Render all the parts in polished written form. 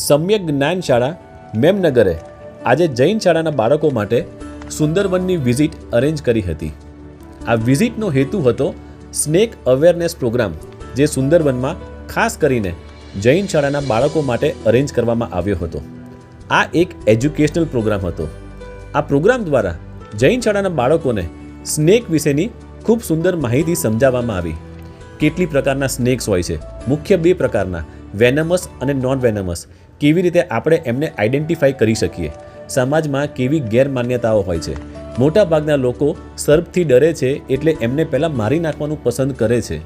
સમ્યક જ્ઞાન શાળા મેમનગરે આજે જૈન શાળાના બાળકો માટે સુંદરવનની વિઝિટ અરેન્જ કરી હતી. આ વિઝિટનો હેતુ હતો સ્નેક અવેરનેસ પ્રોગ્રામ, જે સુંદરવનમાં ખાસ કરીને જૈન શાળાના બાળકો માટે અરેન્જ કરવામાં આવ્યો હતો. આ એક એજ્યુકેશનલ પ્રોગ્રામ હતો. આ પ્રોગ્રામ દ્વારા જૈન શાળાના બાળકોને સ્નેક વિશેની ખૂબ સુંદર માહિતી સમજાવવામાં આવી. કેટલી પ્રકારના સ્નેક્સ હોય છે, મુખ્ય 2 પ્રકારના, વેનમસ અને નોન વેનમસ, કેવી રીતે આપણે એમને આઈડેન્ટિફાઈ કરી શકીએ, સમાજમાં કેવી ગેરમાન્યતાઓ હોય છે. મોટાભાગના લોકો સર્પથી ડરે છે, એટલે એમને પહેલાં મારી નાખવાનું પસંદ કરે છે.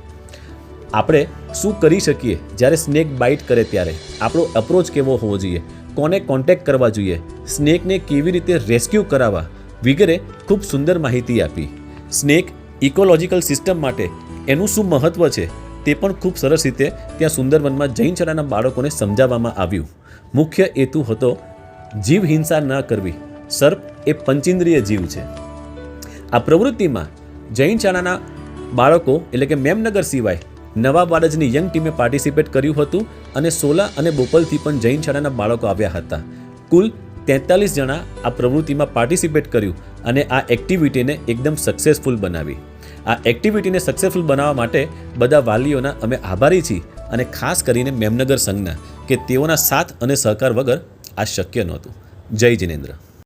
આપણે શું કરી શકીએ જ્યારે સ્નેક બાઇટ કરે ત્યારે, આપણો અપ્રોચ કેવો હોવો જોઈએ, કોને કોન્ટેક્ટ કરવા જોઈએ, સ્નેકને કેવી રીતે રેસ્ક્યુ કરાવવા વગેરે ખૂબ સુંદર માહિતી આપી. સ્નેક ઇકોલોજીકલ સિસ્ટમ માટે એનું શું મહત્ત્વ છે તે પણ ખૂબ સરસ રીતે ત્યાં સુંદરવનમાં જૈન શાળાના બાળકોને સમજાવવામાં આવ્યું. મુખ્ય હેતુ હતો જીવ હિંસા ન કરવી. સર્પ એ પંચેન્દ્રિય જીવ છે. આ પ્રવૃત્તિમાં જૈન શાળાના બાળકો એટલે કે મેમનગર સિવાય નવા બાળજની યંગ ટીમે પાર્ટિસિપેટ કર્યું હતું અને સોલા અને બોપલથી પણ જૈન શાળાના બાળકો આવ્યા હતા. કુલ 43 જણા આ પ્રવૃત્તિમાં પાર્ટિસિપેટ કર્યું અને આ એક્ટિવિટીને એકદમ સક્સેસફુલ બનાવી. આ એક્ટિવિટીને સક્સેસફુલ બનાવવા માટે બધા વાલીઓના અમે આભારી છીએ, અને ખાસ કરીને મેમનગર સંઘના, કે તેઓના સાથ અને સહકાર વગર આ શક્ય નહોતું. જય જિનેન્દ્ર.